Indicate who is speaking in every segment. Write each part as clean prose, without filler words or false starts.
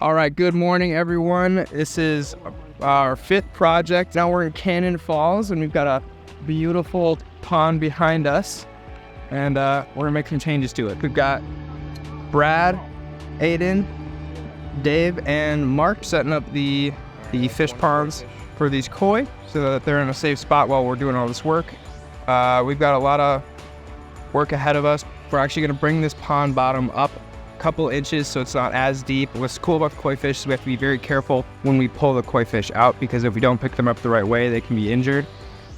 Speaker 1: All right, good morning, everyone. This is our 5th project. Now we're in Cannon Falls, and we've got a beautiful pond behind us, and we're gonna make some changes to it. We've got Brad, Aiden, Dave, and Mark setting up the fish ponds for these koi so that they're in a safe spot while we're doing all this work. We've got a lot of work ahead of us. We're actually gonna bring this pond bottom up couple inches so it's not as deep. What's cool about the koi fish is we have to be very careful when we pull the koi fish out, because if we don't pick them up the right way, they can be injured,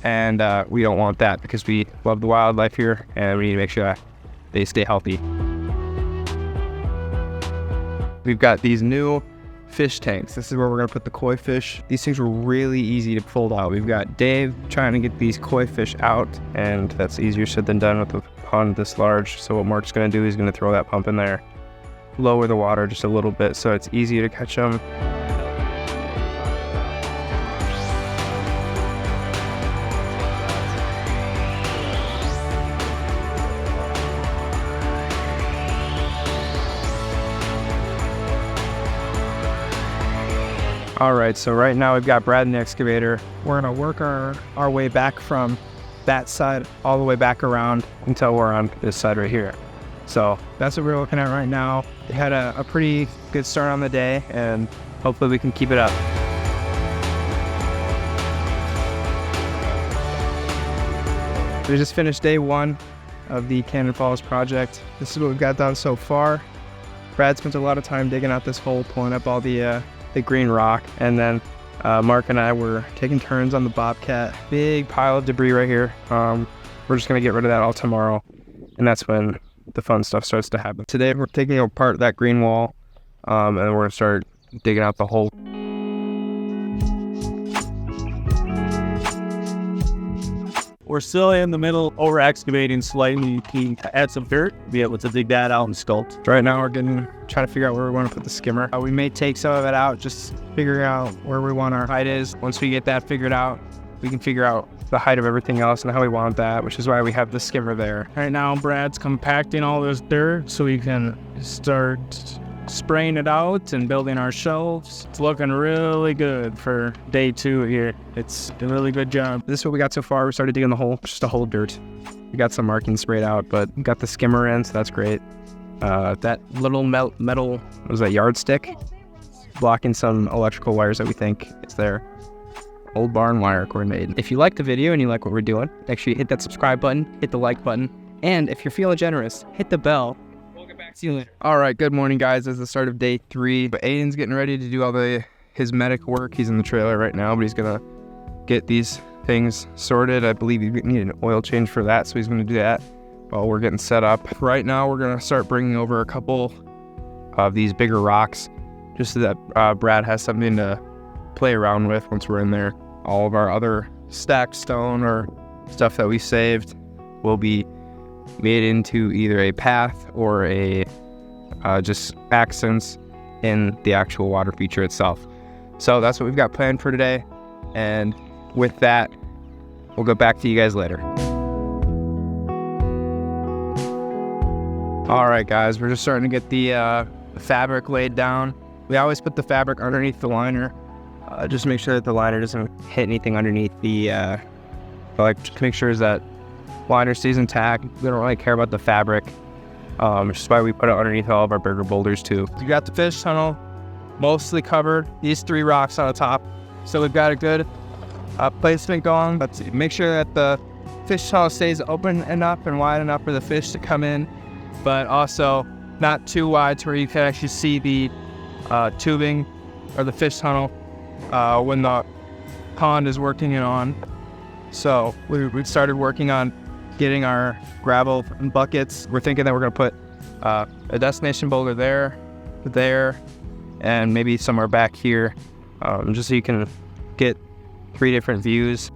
Speaker 1: and we don't want that because we love the wildlife here and we need to make sure that they stay healthy. We've got these new fish tanks. This is where we're gonna put the koi fish. These things were really easy to pull out. We've got Dave trying to get these koi fish out, and that's easier said than done with a pond this large. So what Mark's gonna do is gonna throw that pump in there, lower the water just a little bit so it's easier to catch them. All right, so right now we've got Brad in the excavator. We're gonna work our way back from that side all the way back around until we're on this side right here. So that's what we're looking at right now. We had a pretty good start on the day, and hopefully we can keep it up. We just finished day 1 of the Cannon Falls project. This is what we've got done so far. Brad spent a lot of time digging out this hole, pulling up all the green rock, and then Mark and I were taking turns on the Bobcat. Big pile of debris right here. We're just gonna get rid of that all tomorrow, and that's when the fun stuff starts to happen. Today we're taking apart that green wall, and we're gonna start digging out the hole.
Speaker 2: We're still in the middle, over excavating slightly to add some dirt, be able to dig that out and sculpt.
Speaker 1: Right now we're trying to figure out where we want to put the skimmer. We may take some of it out, just figuring out where we want our height is. Once we get that figured out, we can figure out the height of everything else and how we want that, which is why we have the skimmer there.
Speaker 3: Right now, Brad's compacting all this dirt so we can start spraying it out and building our shelves. It's looking really good for day 2 here. It's a really good job.
Speaker 1: This is what we got so far. We started digging the hole, just a hole of dirt. We got some markings sprayed out, but we got the skimmer in, so that's great. That little metal, what was that, yardstick? Blocking some electrical wires that we think is there. Old barn wire coordinated. If you like the video and you like what we're doing, make sure you hit that subscribe button, hit the like button, and if you're feeling generous, hit the bell. We'll get back to you later. All right, good morning, guys. This is the start of day 3. But Aiden's getting ready to do all his medic work. He's in the trailer right now, but he's gonna get these things sorted. I believe you need an oil change for that, so he's gonna do that while we're getting set up. Right now, we're gonna start bringing over a couple of these bigger rocks, just so that Brad has something to play around with once we're in there. All of our other stacked stone or stuff that we saved will be made into either a path or a just accents in the actual water feature itself. So that's what we've got planned for today, and with that, we'll go back to you guys later. All right, guys, we're just starting to get the fabric laid down. We always put the fabric underneath the liner, just to make sure that the liner doesn't hit anything underneath the, just to make sure that liner stays intact. We don't really care about the fabric, which is why we put it underneath all of our bigger boulders too. We got the fish tunnel mostly covered, these 3 rocks on the top. So we've got a good placement going. Let's make sure that the fish tunnel stays open enough and wide enough for the fish to come in, but also not too wide to where you can actually see the tubing or the fish tunnel when the pond is working it on. So we've started working on getting our gravel and buckets. We're thinking that we're gonna put a destination boulder there, and maybe somewhere back here, just so you can get 3 different views.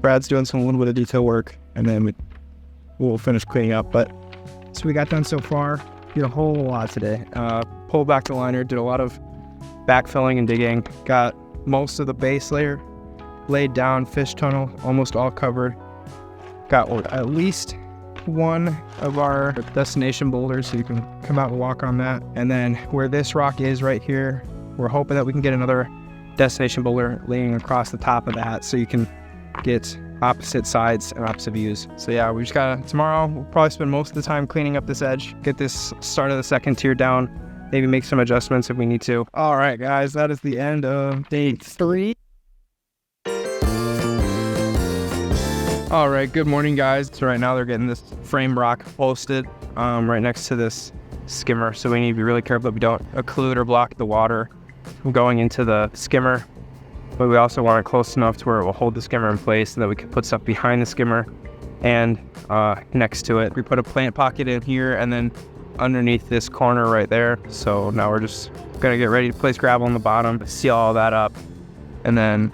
Speaker 1: Brad's doing a little bit of detail work, and then we'll finish cleaning up. But so we got done so far. Did a whole lot today. Pulled back the liner, did a lot of backfilling and digging. Got most of the base layer laid down, fish tunnel almost all covered. Got at least one of our destination boulders, so you can come out and walk on that. And then where this rock is right here, we're hoping that we can get another destination boulder laying across the top of that, so you can get opposite sides and opposite views. So yeah, we just gotta, tomorrow we'll probably spend most of the time cleaning up this edge, get this start of the second tier down, maybe make some adjustments if we need to. All right, guys, that is the end of day 3. All right, good morning, guys. So right now they're getting this frame rock posted right next to this skimmer. So we need to be really careful that we don't occlude or block the water from going into the skimmer. But we also want it close enough to where it will hold the skimmer in place so that we can put stuff behind the skimmer and next to it. We put a plant pocket in here and then underneath this corner right there. So now we're just gonna get ready to place gravel on the bottom, seal all that up, and then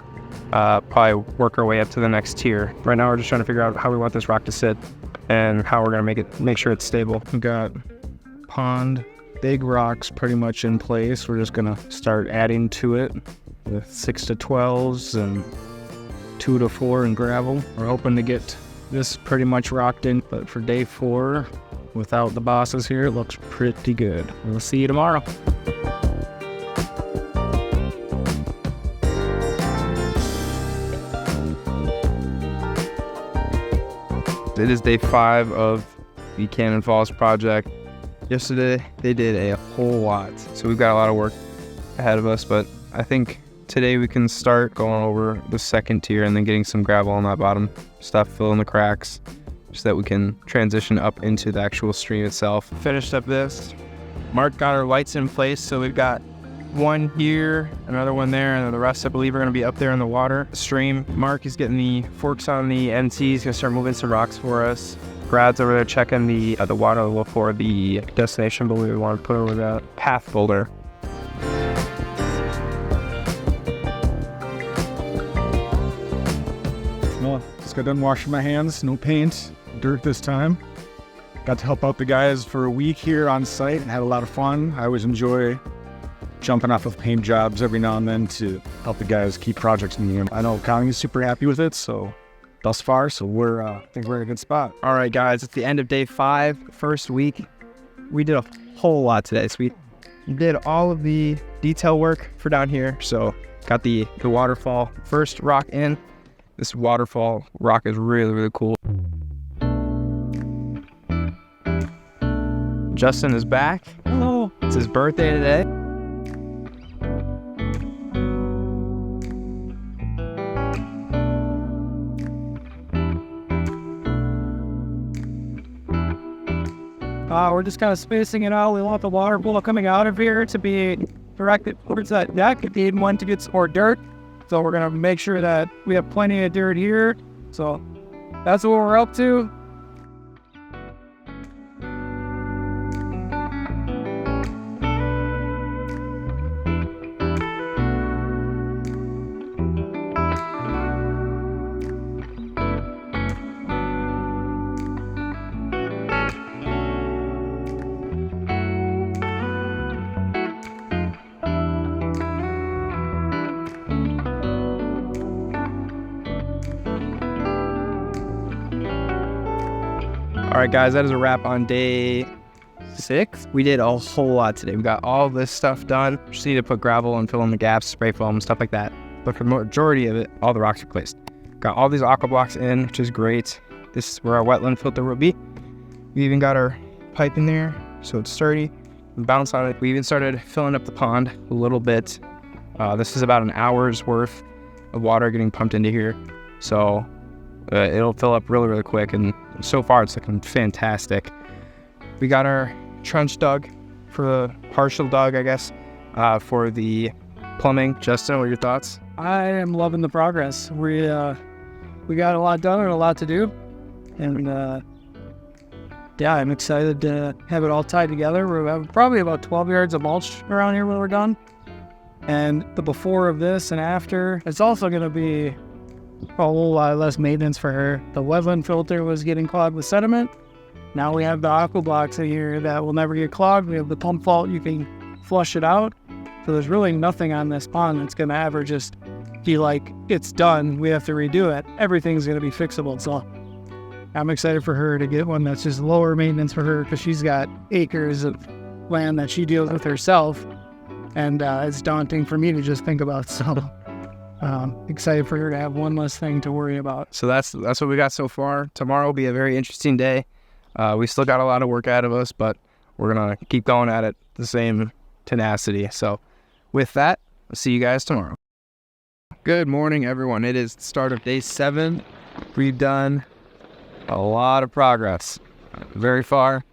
Speaker 1: probably work our way up to the next tier. Right now we're just trying to figure out how we want this rock to sit and how we're gonna make sure it's stable.
Speaker 3: We got pond, big rocks pretty much in place. We're just gonna start adding to it with 6 to 12s and 2 to 4 in gravel. We're hoping to get this pretty much rocked in, but for day 4, without the bosses here, it looks pretty good. We'll see you tomorrow.
Speaker 1: It is day 5 of the Cannon Falls project. Yesterday, they did a whole lot. So we've got a lot of work ahead of us, but I think today we can start going over the second tier and then getting some gravel on that bottom stuff, filling the cracks, so that we can transition up into the actual stream itself. Finished up this. Mark got our lights in place, so we've got one here, another one there, and then the rest I believe are gonna be up there in the water stream. Mark is getting the forks on the NT. He's gonna start moving some rocks for us. Brad's over there checking the water level for the destination boulder we want to put over the path boulder.
Speaker 4: Well, just got done washing my hands, no paint, dirt this time. Got to help out the guys for a week here on site and had a lot of fun. I always enjoy jumping off of paint jobs every now and then to help the guys keep projects moving. I know Connie is super happy with it, so thus far, so I think we're in a good spot.
Speaker 1: All right, guys, it's the end of day 5, first week. We did a whole lot today. So we did all of the detail work for down here. So got the waterfall first rock in. This waterfall rock is really, really cool. Justin is back. Hello. It's his birthday today.
Speaker 5: We're just kind of spacing it out. We want the water pool coming out of here to be directed towards that deck. We need one to get some more dirt. So we're going to make sure that we have plenty of dirt here. So that's what we're up to.
Speaker 1: All right, guys, that is a wrap on day 6. We did a whole lot today. We got all this stuff done. Just need to put gravel and fill in the gaps, spray foam, stuff like that. But for the majority of it, all the rocks are placed. Got all these aqua blocks in, which is great. This is where our wetland filter will be. We even got our pipe in there, so it's sturdy. We bounce on it. We even started filling up the pond a little bit. This is about an hour's worth of water getting pumped into here. So it'll fill up really, really quick, and so far it's looking fantastic. We got our trench dug for the partial dug, I guess, for the plumbing. Justin, what are your thoughts?
Speaker 5: I am loving the progress. We got a lot done and a lot to do. And yeah, I'm excited to have it all tied together. We're probably about 12 yards of mulch around here when we're done. And the before of this and after, it's also going to be a whole lot less maintenance for her. The wetland filter was getting clogged with sediment. Now we have the aqua blocks in here that will never get clogged. We have the pump vault, you can flush it out. So there's really nothing on this pond that's going to ever just feel like it's done, we have to redo it, everything's going to be fixable. So I'm excited for her to get one that's just lower maintenance for her, because she's got acres of land that she deals with herself, and it's daunting for me to just think about. So excited for her to have one less thing to worry about.
Speaker 1: So that's what we got so far. Tomorrow will be a very interesting day. We still got a lot of work ahead of us, but we're gonna keep going at it the same tenacity. So with that, I'll see you guys tomorrow. Good morning, everyone. It is the start of day 7. We've done a lot of progress, very far.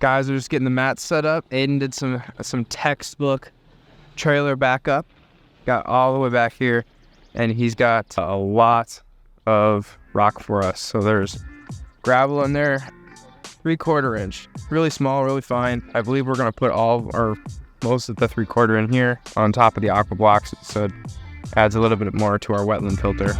Speaker 1: Guys are just getting the mats set up. Aiden did some textbook trailer backup, got all the way back here, and he's got a lot of rock for us. So there's gravel in there, 3/4 inch, really small, really fine. I believe we're gonna put most of the 3/4 in here on top of the aqua blocks, so it adds a little bit more to our wetland filter.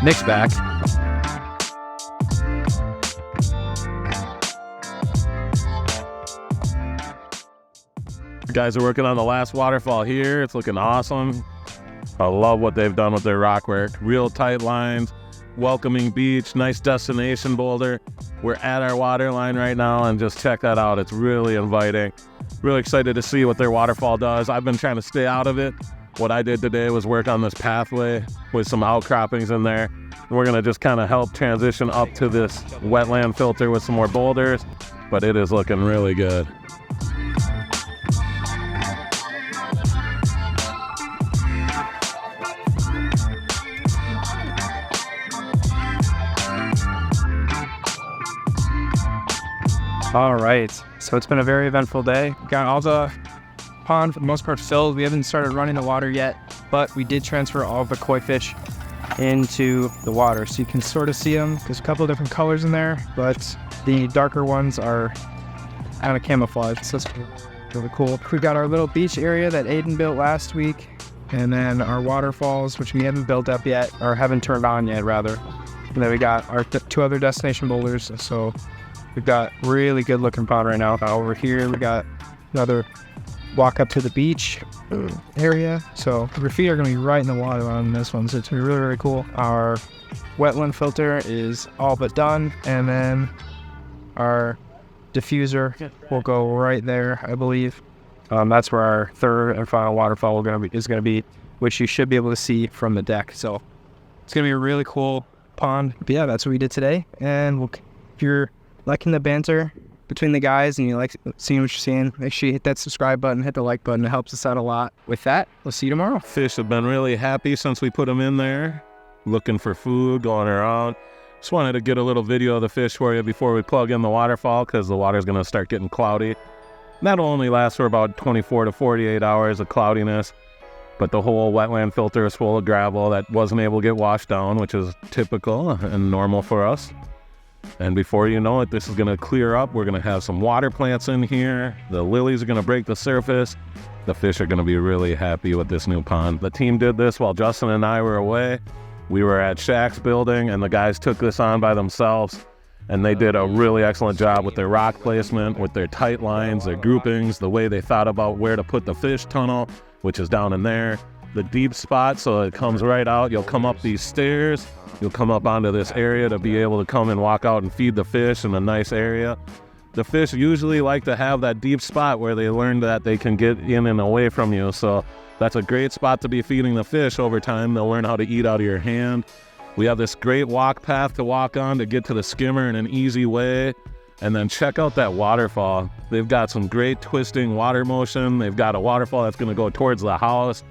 Speaker 1: Nick's back.
Speaker 2: Guys are working on the last waterfall here. It's looking awesome. I love what they've done with their rock work. Real tight lines, welcoming beach, nice destination boulder. We're at our water line right now, and just check that out. It's really inviting. Really excited to see what their waterfall does. I've been trying to stay out of it. What I did today was work on this pathway with some outcroppings in there. We're gonna just kind of help transition up to this wetland filter with some more boulders, but it is looking really good.
Speaker 1: All right, so it's been a very eventful day. Got all the pond for the most part filled. We haven't started running the water yet, but we did transfer all of the koi fish into the water, so you can sort of see them. There's a couple of different colors in there, but the darker ones are kind of camouflaged, so it's really cool. We got our little beach area that Aiden built last week, and then our waterfalls, which we haven't built up yet, or haven't turned on yet rather. And then we got our 2 other destination boulders, so we've got really good looking pond right now. Over here we got another walk up to the beach area, so your feet are going to be right in the water on this one, so it's going to be really, really cool. Our wetland filter is all but done, and then our diffuser will go right there, I believe. That's where our 3rd and final waterfall is going to be, which you should be able to see from the deck. So it's going to be a really cool pond. But yeah, that's what we did today, and if you're liking the banter between the guys and you like seeing what you're seeing, make sure you hit that subscribe button, hit the like button. It helps us out a lot. With that, we'll see you tomorrow.
Speaker 2: Fish have been really happy since we put them in there, looking for food, going around. Just wanted to get a little video of the fish for you before we plug in the waterfall, because the water's going to start getting cloudy. That'll only last for about 24 to 48 hours of cloudiness, but the whole wetland filter is full of gravel that wasn't able to get washed down, which is typical and normal for us. And before you know it, this is going to clear up. We're going to have some water plants in here. The lilies are going to break the surface. The fish are going to be really happy with this new pond. The team did this while Justin and I were away. We were at Shaq's building, and the guys took this on by themselves. And they did a really excellent job with their rock placement, with their tight lines, their groupings, the way they thought about where to put the fish tunnel, which is down in there. The deep spot, so it comes right out. You'll come up these stairs. You'll come up onto this area to be able to come and walk out and feed the fish in a nice area. The fish usually like to have that deep spot where they learn that they can get in and away from you. So that's a great spot to be feeding the fish over time. They'll learn how to eat out of your hand. We have this great walk path to walk on to get to the skimmer in an easy way. And then check out that waterfall. They've got some great twisting water motion. They've got a waterfall that's going to go towards the house.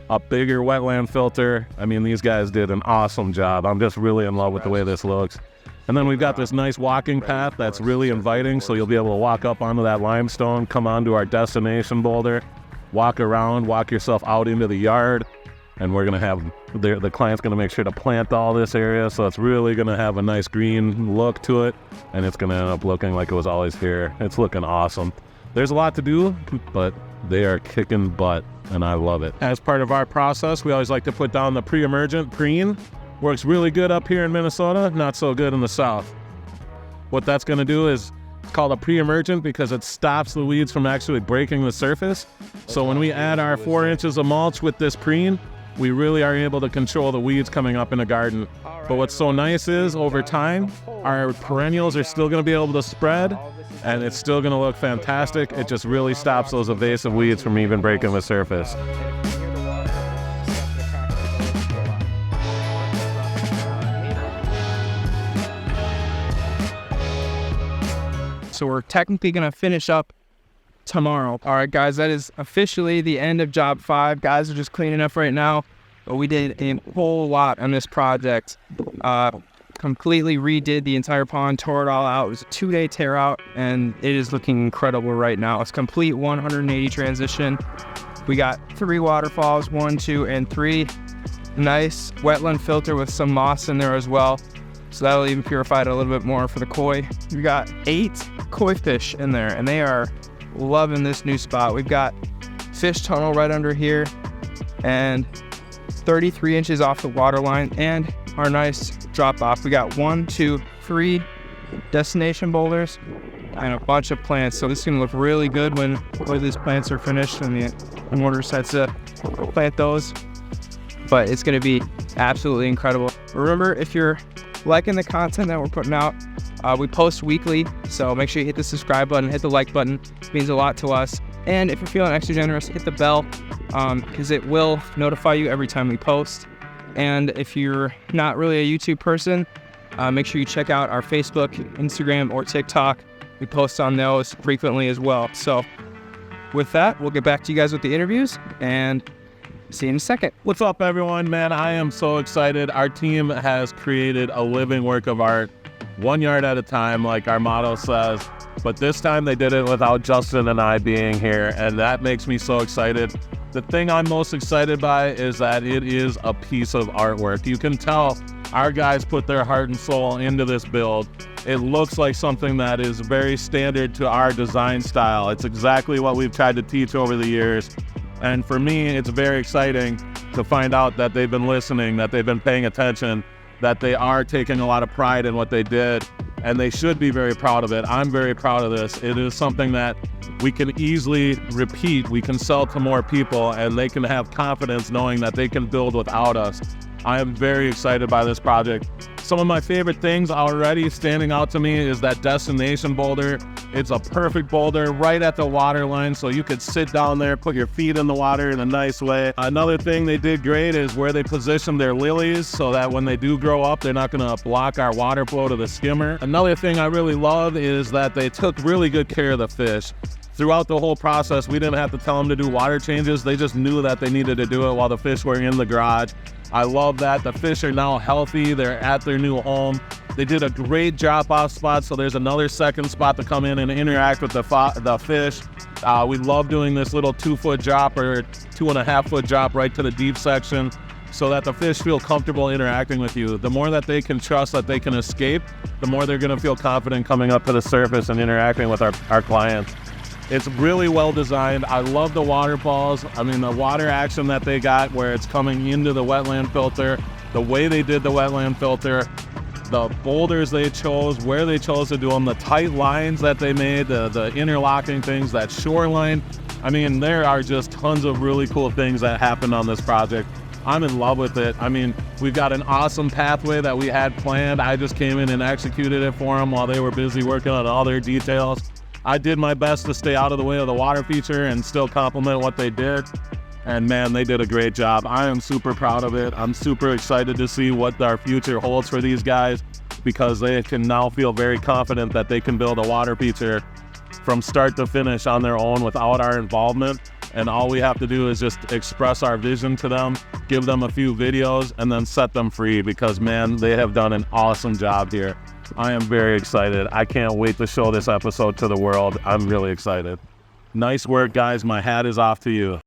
Speaker 2: A bigger wetland filter. I mean, these guys did an awesome job. I'm just really in love with the way this looks. And then we've got this nice walking path that's really inviting, so you'll be able to walk up onto that limestone, come onto our destination boulder, walk around, walk yourself out into the yard, and we're going to have, the client's going to make sure to plant all this area, so it's really going to have a nice green look to it, and it's going to end up looking like it was always here. It's looking awesome. There's a lot to do, but They are kicking butt, and I love it. As part of our process, we always like to put down the pre-emergent preen. Works really good up here in Minnesota, not so good in the south. What that's gonna do is, it's called a pre-emergent because it stops the weeds from actually breaking the surface. So when we add our 4 inches of mulch with this preen, we really are able to control the weeds coming up in the garden. But what's so nice is, over time, our perennials are still gonna be able to spread, and it's still gonna look fantastic. It just really stops those invasive weeds from even breaking the surface.
Speaker 1: So we're technically gonna finish up tomorrow. All right, guys, that is officially the end of job 5. Guys are just cleaning up right now, but we did a whole lot on this project. Completely redid the entire pond, tore it all out. It was a 2-day tear out, and it is looking incredible right now. It's complete 180 transition. We got 3 waterfalls, 1, 2, and 3. Nice wetland filter with some moss in there as well. So that'll even purify it a little bit more for the koi. We got 8 koi fish in there, and they are loving this new spot. We've got fish tunnel right under here, and 33 inches off the water line, and our nice drop off. We got 1, 2, 3 destination boulders and a bunch of plants. So this is gonna look really good when these plants are finished and the mortar sets to plant those. But it's gonna be absolutely incredible. Remember, if you're liking the content that we're putting out, we post weekly, so make sure you hit the subscribe button, hit the like button. It means a lot to us. And if you're feeling extra generous, hit the bell, because it will notify you every time we post. And if you're not really a YouTube person, make sure you check out our Facebook, Instagram, or TikTok. We post on those frequently as well. So with that, we'll get back to you guys with the interviews, and see you in a second.
Speaker 2: What's up, everyone? Man, I am so excited. Our team has created a living work of art, 1 yard at a time, like our motto says. But this time they did it without Justin and I being here, and that makes me so excited. The thing I'm most excited by is that it is a piece of artwork. You can tell our guys put their heart and soul into this build. It looks like something that is very standard to our design style. It's exactly what we've tried to teach over the years. And for me, it's very exciting to find out that they've been listening, that they've been paying attention, that they are taking a lot of pride in what they did, and they should be very proud of it. I'm very proud of this. It is something that we can easily repeat. We can sell to more people, and they can have confidence knowing that they can build without us. I am very excited by this project. Some of my favorite things already standing out to me is that destination boulder. It's a perfect boulder right at the water line, so you could sit down there, put your feet in the water in a nice way. Another thing they did great is where they position their lilies so that when they do grow up, they're not gonna block our water flow to the skimmer. Another thing I really love is that they took really good care of the fish. Throughout the whole process, we didn't have to tell them to do water changes. They just knew that they needed to do it while the fish were in the garage. I love that. The fish are now healthy. They're at their new home. They did a great drop-off spot, so there's another second spot to come in and interact with the fish. We love doing this little 2-foot drop or 2.5-foot drop right to the deep section so that the fish feel comfortable interacting with you. The more that they can trust that they can escape, the more they're gonna feel confident coming up to the surface and interacting with our clients. It's really well designed. I love the waterfalls. I mean, the water action that they got where it's coming into the wetland filter, the way they did the wetland filter, the boulders they chose, where they chose to do them, the tight lines that they made, the interlocking things, that shoreline. I mean, there are just tons of really cool things that happened on this project. I'm in love with it. I mean, we've got an awesome pathway that we had planned. I just came in and executed it for them while they were busy working on all their details. I did my best to stay out of the way of the water feature and still compliment what they did. And man, they did a great job. I am super proud of it. I'm super excited to see what our future holds for these guys, because they can now feel very confident that they can build a water feature from start to finish on their own without our involvement. And all we have to do is just express our vision to them, give them a few videos, and then set them free, because man, they have done an awesome job here. I am very excited. I can't wait to show this episode to the world. I'm really excited. Nice work, guys. My hat is off to you.